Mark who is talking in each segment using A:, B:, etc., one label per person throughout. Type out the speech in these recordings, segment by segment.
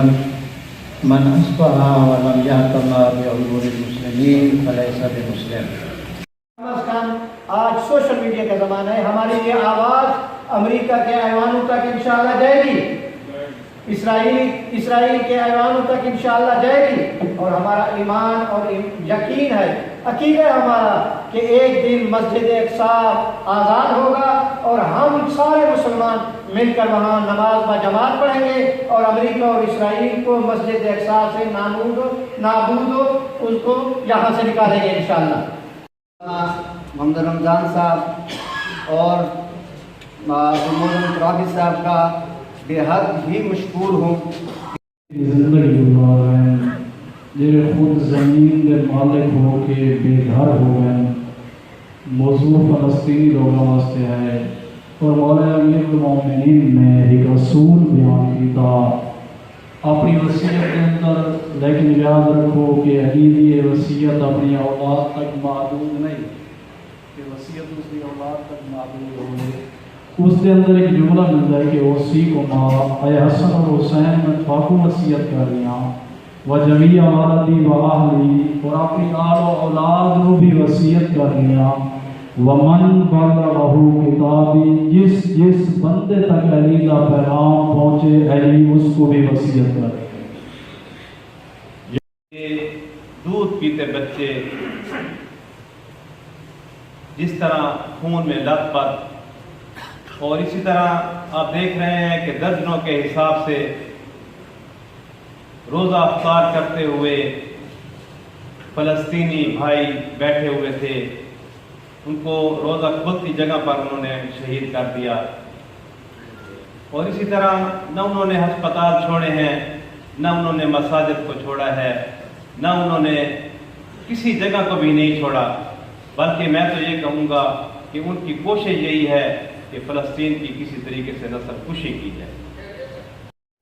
A: وسلم من اصبح ولم يهتم بامور المسلمين فليس بمسلم.
B: آج سوشل میڈیا کا زمانہ ہے. ہماری یہ آواز امریکہ کے ایوانوں تک انشاءاللہ جائے گی, اسرائیل کے ایوانوں تک انشاءاللہ جائے گی. اور ہمارا ایمان اور یقین ہے, عقیدہ ہے ہمارا کہ ایک دن مسجد اقصی آزاد ہوگا اور ہم سارے مسلمان مل کر وہاں نماز با جماعت پڑھیں گے اور امریکہ اور اسرائیل کو مسجد اقصی سے نابود ان کو یہاں سے نکالیں گے انشاءاللہ.
C: محمد رمضان صاحب اور محمد ترابی صاحب کا بے حد ہی مشکور ہوں.
D: زندگی گزار رہے ہیں جڑے خود زمین کے مالک ہو کے بے گھر ہو گئے. موضوع فلسطینی لوگوں واسطے ہے اور مولانا امیر المومنین نے ایک رسول بیان کیتا اپنی وصیت کے اندر, لیکن یاد رکھو کہ علی دی وصیت اپنی اولاد تک محدود نہیں کہ وصیت اس کی اولاد تک محدود ہو. اس کے اندر ایک جملہ ملتا ہے کہ اوصی کو اے حسن اور حسین میں فاقو وصیت کر رہا و جمیع والدی و اہلی, اور اپنی آل و اولاد کو بھی وصیت کر رہا. ومن بلغہ کتابی, جس بندے تک علی کا پیغام پہنچے علی اس کو بھی وصیت کر.
E: دودھ پیتے بچے جس طرح خون میں لت پت, اور اسی طرح آپ دیکھ رہے ہیں کہ درجنوں کے حساب سے روزہ افطار کرتے ہوئے فلسطینی بھائی بیٹھے ہوئے تھے. ان کو روزہ کھلتی جگہ پر انہوں نے شہید کر دیا. اور اسی طرح نہ انہوں نے ہسپتال چھوڑے ہیں, نہ انہوں نے مساجد کو چھوڑا ہے, نہ انہوں نے کسی جگہ کو بھی نہیں چھوڑا, بلکہ میں تو یہ کہوں گا کہ ان کی کوشش یہی ہے کہ فلسطین کی کسی طریقے سے نسل کشی کی جائے.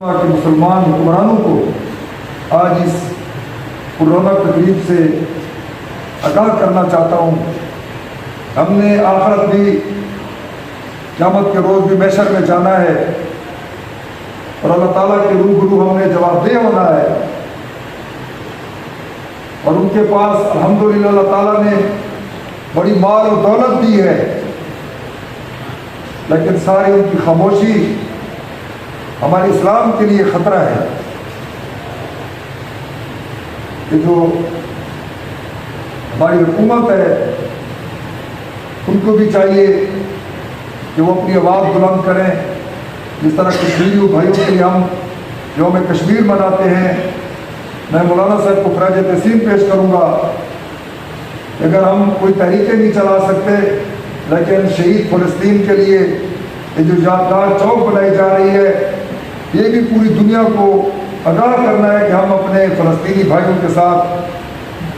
F: مسلمان حکمرانوں کو آج اس کورونا تقریب سے آگاہ کرنا چاہتا ہوں. ہم نے آخرت بھی, قیامت کے روز بھی محشر میں جانا ہے اور اللہ تعالیٰ کے روبرو ہم نے جواب دہ ہونا ہے. اور ان کے پاس الحمدللہ اللہ تعالیٰ نے بڑی مال و دولت دی ہے, لیکن ساری ان کی خاموشی ہمارے اسلام کے لیے خطرہ ہے. کہ جو ہماری حکومت ہے ان کو بھی چاہیے کہ وہ اپنی آواز بلند کریں. جس طرح کشمیری بھائیوں کے لیے ہم یوم کشمیر مناتے ہیں, میں مولانا صاحب کو خراج تحسین پیش کروں گا. اگر ہم کوئی تحریکیں نہیں چلا سکتے, لیکن شہید فلسطین کے لیے یہ جو یادگار چوک بنائی جا رہی ہے, یہ بھی پوری دنیا کو آگاہ کرنا ہے کہ ہم اپنے فلسطینی بھائیوں کے ساتھ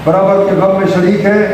F: برابر کے غم میں شریک ہیں.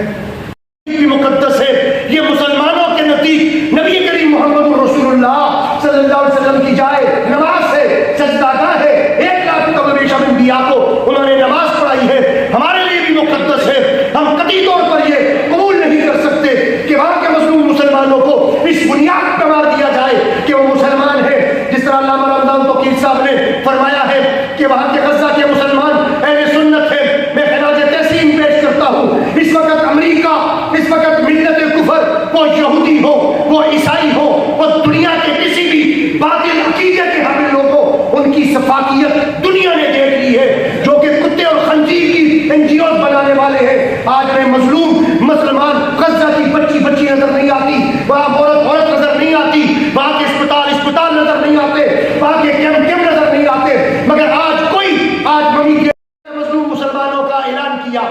B: مقدس ہے, یہ مسلمانوں کے نزدیک نبی کریم محمد رسول اللہ صلی اللہ علیہ وسلم کی جائے نماز ہے, سجدہ گاہ ہے. 1 لاکھ قبل بیشم انبیاء کو انہوں نے نماز پڑھائی ہے, ہمارے لیے بھی مقدس ہے. ہم قطعی طور پر یہ قبول نہیں کر سکتے کہ وہاں کے مظلوم مسلمانوں کو اس بنیاد پر مار دیا جائے کہ وہ مسلمان ہے. جس طرح علامہ رمضان توقیر صاحب نے فرمایا ہے کہ وہاں کے غزہ کے مسلمان اہل سنت ہے. میں خراج تحسین پیش کرتا ہوں. اس وقت امریکہ, اس وقت ملت کفر, وہ یہودی ہو, وہ عیسائی ہو, وہ دنیا کے کسی بھی باطل عقیدے کے حامل لوگ ہو, ان کی سفاکیت دنیا نے دیکھ لی ہے. جو کہ کتے اور خنزیر کی NGOs بنانے والے ہیں, آج میں مظلوم مسلمان غزہ کی بچی نظر نہیں آتی, وہاں عورت نظر نہیں آتی, وہاں کے اسپتال نظر نہیں آتے, وہاں کے کیمپ نظر نہیں آتے. مگر آج ممی کے مظلوم مسلمانوں کا اعلان کیا,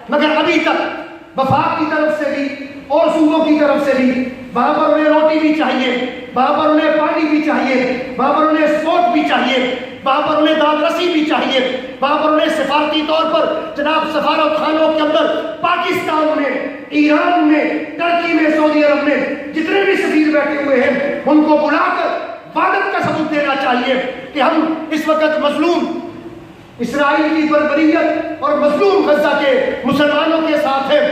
B: مگر ابھی تک وفاق کی طرف سے بھی اور صوبوں کی طرف سے بھی وہاں پر انہیں روٹی بھی چاہیے, وہاں پر انہیں پانی بھی چاہیے, وہاں پر انہیں سپورٹ بھی چاہیے, وہاں پر انہیں داد رسی بھی چاہیے, وہاں پر انہیں سفارتی طور پر جناب سفارت خانوں کے اندر پاکستان میں, ایران میں, ترکی میں, سعودی عرب میں جتنے بھی سفیر بیٹھے ہوئے ہیں ان کو بلا کر وعدت کا ثبوت دینا چاہیے کہ ہم اس وقت مظلوم اسرائیل کی بربریت اور مظلوم غزہ کے مسلمانوں کے ساتھ ہیں.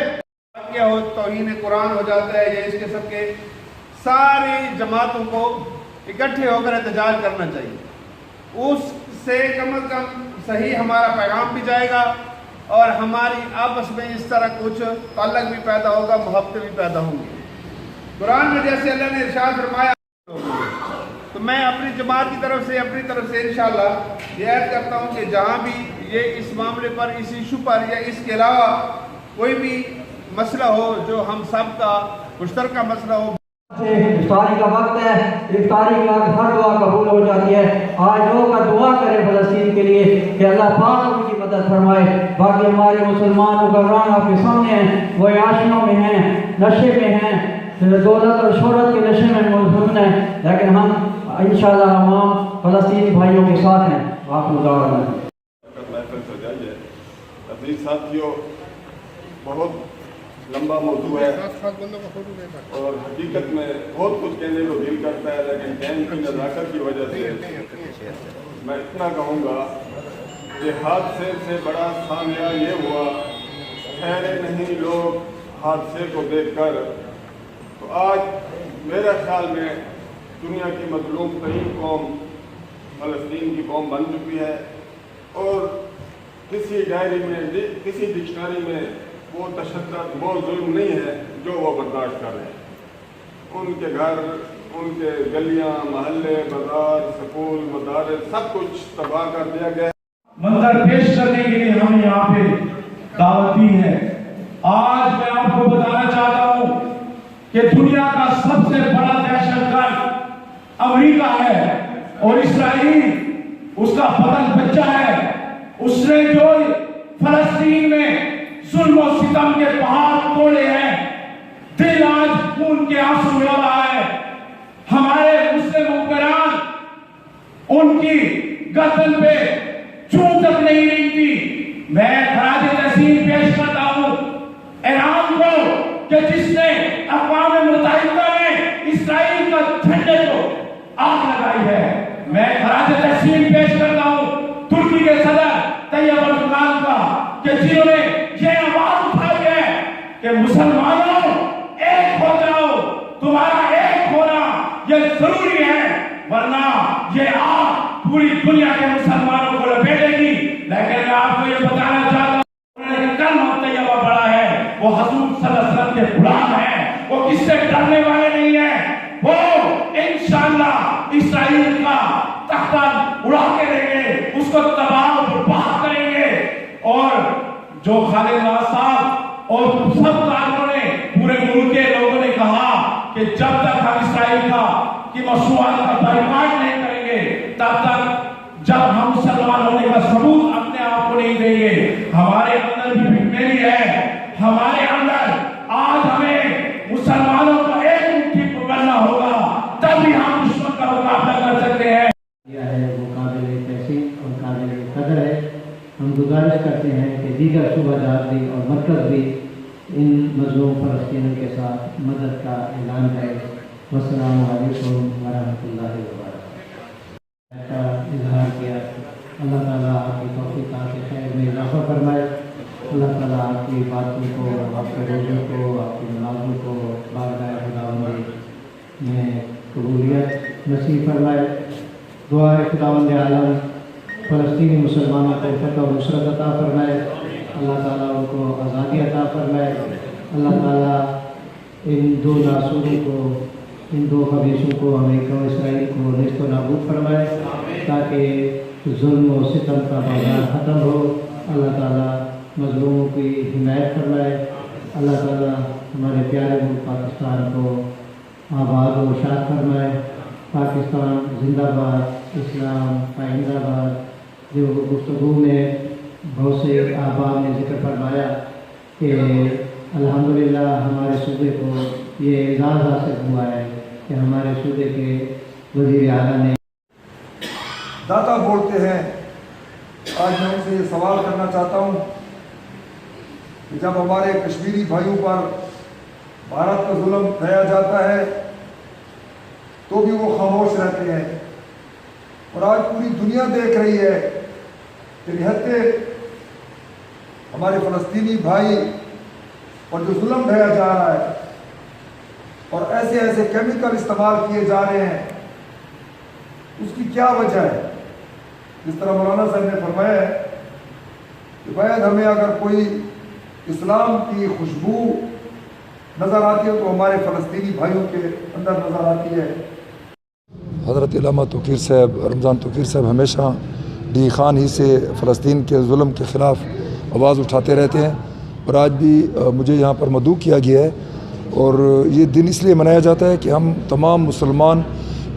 G: کیا ہو توہین قرآن ہو جاتا ہے یا اس قسم کے, ساری جماعتوں کو اکٹھے ہو کر احتجاج کرنا چاہیے. اس इससे कम अज़ कम सही हमारा पैगाम भी जाएगा और हमारी आपस में इस तरह कुछ ताल्लुक़ भी पैदा होगा, मोहब्बत भी पैदा होंगी। कुरान में जैसे अल्लाह ने इरशाद फरमाया, तो मैं अपनी जमात की तरफ से इंशाअल्लाह ये ऐड करता हूँ कि जहाँ भी ये इस मामले पर, इस इशू पर या इसके अलावा कोई भी मसला हो जो हम सब का मुश्तरका मसला हो।
H: इफ्तारी का वक्त है, इफ्तारी के बाद हर दुआ कबूल हो जाती है। आज लोग का दुआ करें फ़लस्तीन के लिए कि अल्लाह पाक उनकी मदद फरमाए। बाकी हमारे मुसलमान हुक्मरान आपके सामने हैं, वो आशियों में हैं, नशे में हैं, दौलत और शोहरत के नशे में मुलज़िम हैं, लेकिन हम इंशाअल्लाह तमाम फ़लस्तीनी भाइयों के साथ हैं।
I: अजीज साथियों, बहुत लंबा मौजू है और हकीकत में बहुत कुछ कहने को दिल करता है, लेकिन टाइम की नज़ाकत की वजह से मैं इतना कहूँगा कि हादसे से बड़ा सामना ये हुआ, ठहरे नहीं लोग हादसे को देखकर। तो आज मेरे ख्याल में दुनिया की मज़लूम तरीन कौम फ़लस्तीन की कौम बन चुकी है और किसी डायरी में, किसी डिक्शनरी में वो तशद्दुद, वो जुल्म नहीं है जो वो बर्दाश्त कर रहे हैं। उनके घर, उनके गलियां, मोहल्ले, बाजार, स्कूल, मदारस सब कुछ तबाह कर दिया गया।
D: मंजर पेश करने के लिए हम यहाँ पे दावत दी है। आज मैं आपको बताना चाहता हूँ कि दुनिया का सबसे बड़ा दहशतगर्द अमेरिका है और इस्राइल उसका फर्ज बच्चा है। उसने जो फलस्तीन में जुल्म और सितम के पहाड़ तोड़े हैं, दिल आज खून के आंसू रो रहा है। हमारे मुस्लिम हुक्मरान, उनकी गर्दन पे चूं तक नहीं रही थी। मैं खराज तहसीन पेश करता हूँ ईरान को कि जिसने अक़वाम मुत्तहिदा में इस्राइल का झंडे को आग लगाई है। मैं खराज तहसीन पेश करता हूँ तुर्की के सदर तैयब अर्दोगान का कि जिन्होंने ये आवाज उठाई है कि मुसलमानों एक हो जाओ, तुम्हारा एक होना ये जरूरी है, वरना ये आग पूरी दुनिया के मुसलमानों को लपेटेगी। लेकिन मैं आपको ये बताना चाहता हूँ कलमा तैयबा बड़ा है, वो हुजूर सल्लल्लाहु अलैहि वसल्लम के गुलाम है, वो किससे डरने वाले नहीं है। वो इंशाअल्लाह इस्राइल का तख्ता उड़ा के देंगे, उसको तबाह और बर्बाद करेंगे। और जो खालिद राज साहब और सब कारकुनों ने, पूरे मुल्क के लोगों ने कहा कि जब तक हम इस्राइल का की मशरूआत का बाइकाट नहीं करेंगे, तब तक जब हम मुसलमान होने का सबूत अपने आप को नहीं देंगे। हमारे अंदर भी फिक्मेली है, हमारे अंदर आज हमें मुसलमानों को एक मुट्ठी पकड़ना होगा, तभी हम दुश्मन का मुकाबला कर सकते हैं।
H: वो काबिल तहसीन और काबिल कदर है। हम गुजारिश करते हैं कि दीगर सूबाजात भी और मरकज़ भी इन मज़लूम फ़लस्तीनियों के साथ मदद का ऐलान करें। वस्सलामु अलैकुम वरहमतुल्लाहि वबरकातुहू का इज़हार किया। अल्लाह ताला आपकी तौफ़ीक़ात के खैर में इज़ाफ़ा फरमाए। अल्लाह ताला आपकी बातों को, आपके रोज़ों को, आपकी नमाज़ों को बारगाह खुदावंद में कबूलियत नसीब फरमाए। दुआ है खुदावंद आलम फ़लस्तीनी मुसलमानों को फतह और नुसरत अता फरमाए। अल्लाह ताला उनको आज़ादी अता फरमाए। अल्लाह ताला इन दो नासूरों को, इन दो खबीसों को, अमेरिका और इसराइल को नेस्त नाबूद फरमाए, ताकि जुल्म और सितम का बाजार ख़त्म हो। अल्लाह ताला मज़लूमों की हिमायत फरमाए। अल्लाह ताला हमारे प्यारे मुल्क पाकिस्तान को आबाद और शाद फरमाए। पाकिस्तान जिंदाबाद, इस्लाम पाइंदाबाद। जो गुफ्तगू में बहुत से अहबाब ने जिक्र फरमाया कि अल्हम्दुलिल्लाह हमारे सूबे को ये एजाज़ हासिल हुआ है कि हमारे सूबे के वज़ीर आला ने
F: दाता बोलते हैं। आज मैं उनसे ये सवाल करना चाहता हूँ कि जब हमारे कश्मीरी भाइयों पर भारत का जुल्म ढाया जाता है तो भी वो खामोश रहते हैं, और आज पूरी दुनिया देख रही है कि निहत्ते हमारे फ़लस्तीनी भाई पर जो जुल्म ढाया जा रहा है और ऐसे ऐसे केमिकल इस्तेमाल किए जा रहे हैं, उसकी क्या वजह है? जिस तरह मौलाना साहब ने फरमाया है कि शायद हमें अगर कोई इस्लाम की खुशबू नज़र आती है तो हमारे फ़लस्तीनी भाइयों के अंदर नज़र आती है। हज़रत इल्लामा तौक़ीर साहब, रमज़ान तौक़ीर साहब हमेशा डी खान ही से फ़लस्तीन के जुल्म के ख़िलाफ़ आवाज़ उठाते रहते हैं और आज भी मुझे यहाँ पर मदऊ किया गया है। और ये दिन इसलिए मनाया जाता है कि हम तमाम मुसलमान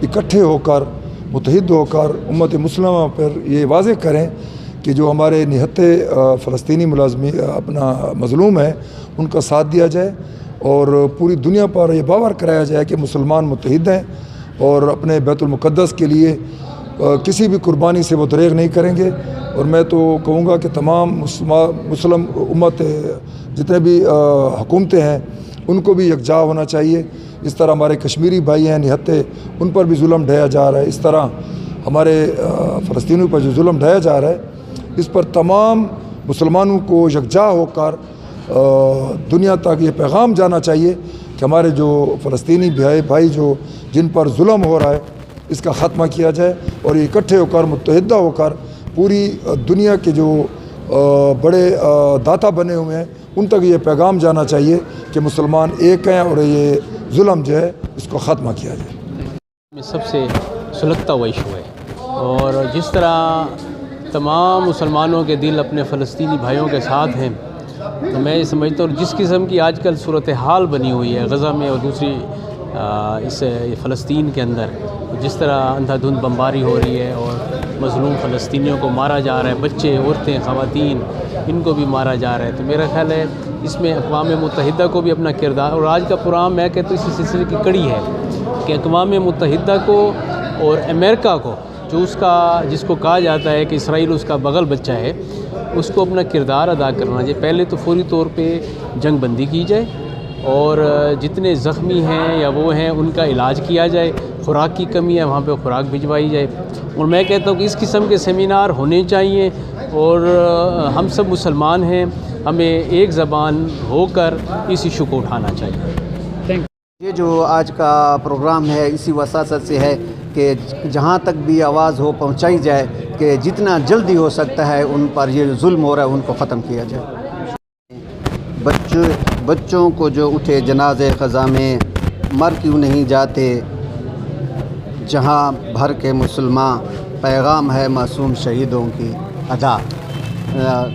F: इकट्ठे होकर, मुत्तहिद होकर उम्मत मुस्लिमा पर ये वाज़ेह करें कि जो हमारे निहत्ते फ़लस्तीनी मुलाज़मी अपना मज़लूम है उनका साथ दिया जाए और पूरी दुनिया पर यह बावर कराया जाए कि मुसलमान मुत्तहिद हैं और अपने बैतुल मुक़द्दस के लिए किसी भी कुर्बानी से वो दरेग नहीं करेंगे। और मैं तो कहूँगा कि तमाम मुस्लिम उम्मत जितने भी हुकूमतें हैं उनको भी यकजा होना चाहिए। इस तरह हमारे कश्मीरी भाई हैं निहत्ते, उन पर भी जुल्म ढाया जा रहा है, इस तरह हमारे फ़लस्तीनियों पर जो जुल्म ढाया जा रहा है इस पर तमाम मुसलमानों को यकजा होकर दुनिया तक ये पैगाम जाना चाहिए कि हमारे जो फ़लस्तीनी भाई जो जिन पर जुल्म हो रहा है इसका ख़त्मा किया जाए और ये इकट्ठे होकर मुत्तहिदा होकर पूरी दुनिया के जो बड़े दाता बने हुए हैं उन तक ये पैगाम जाना चाहिए कि मुसलमान एक हैं और ये जुल्म जो है इसको ख़त्मा किया जाए।
J: सबसे सुलगता हुआ इशू है और जिस तरह तमाम मुसलमानों के दिल अपने फ़लस्तीनी भाइयों के साथ हैं, तो मैं ये समझता हूँ जिस किस्म की आजकल सूरत हाल बनी हुई है गज़ा में और दूसरी इस फ़लस्तीन के अंदर, जिस तरह अंधाधुंध बमबारी हो रही है और मज़लूम फ़लस्तीनियों को मारा जा रहा है, बच्चे, औरतें, ख़वातीन, इनको भी मारा जा रहा है, तो मेरा ख़्याल है इसमें अक़वाम मुत्तहिदा को भी अपना किरदार, और आज का प्रोग्राम मैं कहता हूँ इसी सिलसिले की कड़ी है कि अक़वाम मुत्तहिदा को और अमेरिका को, जो उसका जिसको कहा जाता है कि इसराइल उसका बगल बच्चा है, उसको अपना किरदार अदा करना चाहिए। पहले तो फौरी तौर पे जंग बंदी की जाए और जितने ज़ख्मी हैं या वो हैं उनका इलाज किया जाए, खुराक की कमी है वहाँ पे खुराक भिजवाई जाए। और मैं कहता हूँ कि इस किस्म के सेमिनार होने चाहिए और हम सब मुसलमान हैं, हमें एक ज़बान होकर इस इशू को उठाना चाहिए।
C: ये जो आज का प्रोग्राम है इसी वसासत से है कि जहाँ तक भी आवाज़ हो पहुँचाई जाए कि जितना जल्दी हो सकता है उन पर ये जुल्म हो रहा है उनको ख़त्म किया जाए। बच्चों को जो उठे जनाज़े ख़ज़ा में मर क्यों नहीं जाते, जहाँ भर के मुसलमान पैगाम है मासूम शहीदों की अदा।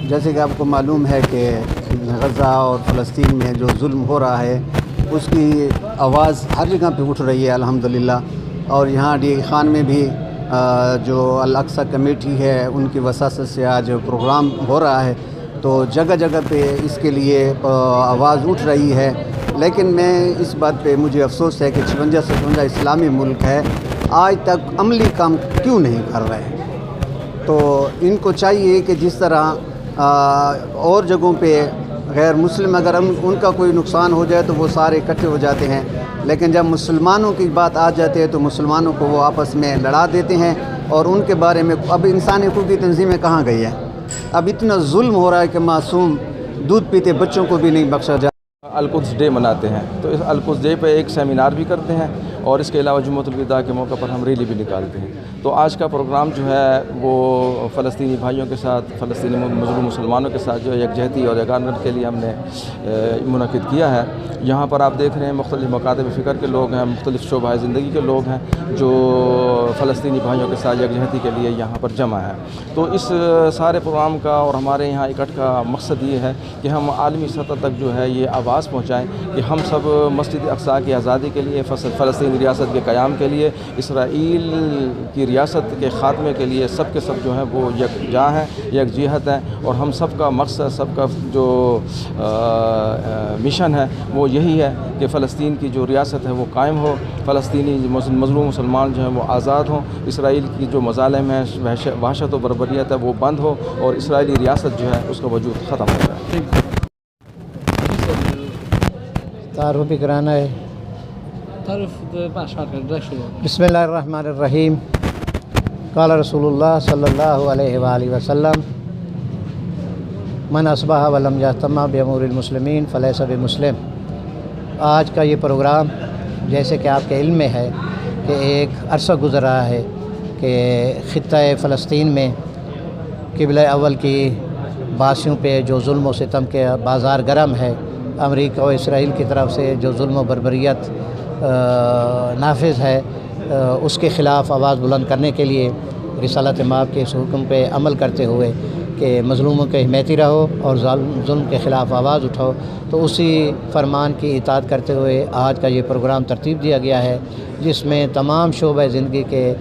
C: जैसे कि आपको मालूम है कि गज़ा और फ़लस्तीन में जो जुल्म हो रहा है उसकी आवाज़ हर जगह पे उठ रही है अल्हम्दुलिल्लाह। और यहाँ डी खान में भी जो अल अक्सा कमेटी है उनकी वसासत से आज प्रोग्राम हो रहा है, तो जगह जगह पे इसके लिए आवाज़ उठ रही है। लेकिन मैं इस बात पे मुझे अफसोस है कि 56 से 55 इस्लामी मुल्क है, आज तक अमली काम क्यों नहीं कर रहे हैं। तो इनको चाहिए कि जिस तरह और जगहों पे गैर मुस्लिम अगर उनका कोई नुकसान हो जाए तो वो सारे इकट्ठे हो जाते हैं, लेकिन जब मुसलमानों की बात आ जाती है तो मुसलमानों को वो आपस में लड़ा देते हैं और उनके बारे में अब इंसानी हकूक़ की तंजीमें कहाँ गई है। अब इतना जुल्म हो रहा है कि मासूम दूध पीते बच्चों को भी नहीं बख्शा जा।
K: अल-कुद्स डे मनाते हैं, तो इस अल-कुद्स डे पे एक सेमिनार भी करते हैं और इसके अलावा जुम्मतुल विदा के मौके पर हम रैली भी निकालते हैं। तो आज का प्रोग्राम जो है वो फ़लस्तीनी भाइयों के साथ, फ़लस्तीनी मज़लूम मुसलमानों के साथ जो है यकजहती और यगानत के लिए हमने मुनक़िद किया है। यहाँ पर आप देख रहे हैं मुख्तलिफ़ मकातब फ़िक्र के लोग हैं, मुख्तलिफ़ शोबा ज़िंदगी के लोग हैं जो फ़लस्तीनी भाइयों के साथ यकजहती के लिए यहाँ पर जमा है। तो इस सारे प्रोग्राम का और हमारे यहाँ इकट्ठ का मकसद ये है कि हम आलमी सतह तक जो है ये आवाज़ पहुँचाएँ कि हम सब मस्जिद अक़सा की आज़ादी के लिए, फ़लस्तीनी रियासत के क़याम के लिए, इसराइल की रियासत के ख़ात्मे के लिए सब के सब जो हैं वो यकजा हैं, यकजीहत हैं। और हम सब का मकसद, सबका जो मिशन है वो यही है कि फ़लस्तीन की जो रियासत है वो कायम हो, फ़लस्तीनी मज़लूम मुसलमान जो हैं वो आज़ाद हों, इसराइल की जो मज़ालिम है, वहशत व बर्बरियत है वो बंद हो और इसराइली रियासत जो है उसका वजूद ख़त्म हो जाए।
H: तारुफ भी कराना है। बिस्मिल्लाहिर्रहमानिर्रहीम। क़ाल रसूलुल्लाह सल्लल्लाहु अलैहि वसल्लम मन अस्बह वलम यज्तमा बिअमूरिल मुस्लिमीन फलैसा बिमुस्लिम। आज का ये प्रोग्राम जैसे कि आपके इल्म में है कि एक अरसा गुज़र रहा है کہ خطۂ فلسطین میں قبلہ اول کی باسیوں پہ جو ظلم و ستم کے بازار گرم ہے، امریکہ و اسرائیل کی طرف سے جو ظلم و بربریت نافذ ہے، اس کے خلاف آواز بلند کرنے کے لیے رسالت مآب کے اس حکم پہ عمل کرتے ہوئے کہ مظلوموں کے حمایتی رہو اور ظلم کے خلاف آواز اٹھاؤ، تو اسی فرمان کی اطاعت کرتے ہوئے آج کا یہ پروگرام ترتیب دیا گیا ہے، جس میں تمام شعبہ زندگی کے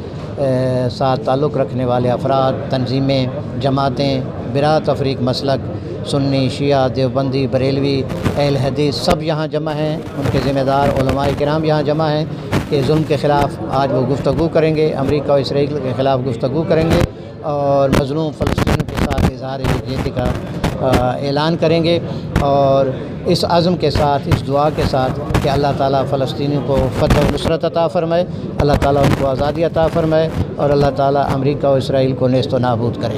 H: ساتھ تعلق رکھنے والے افراد، تنظیمیں، جماعتیں، برا تفریق مسلک، سنی، شیعہ، دیوبندی، بریلوی، اہل حدیث سب یہاں جمع ہیں، ان کے ذمہ دار علماء کرام یہاں جمع ہیں کہ ظلم کے خلاف آج وہ گفتگو کریں گے، امریکہ اور اسرائیل کے خلاف گفتگو کریں گے اور مظلوم فلسطین کے ساتھ اظہار یکجہتی کا اعلان کریں گے، اور اس عزم کے ساتھ، اس دعا کے ساتھ کہ اللہ تعالیٰ فلسطینیوں کو فتح و نصرت عطا فرمائے، اللہ تعالیٰ ان کو آزادی عطا فرمائے، اور اللہ تعالیٰ امریکہ و اسرائیل کو نیست و نابود کرے۔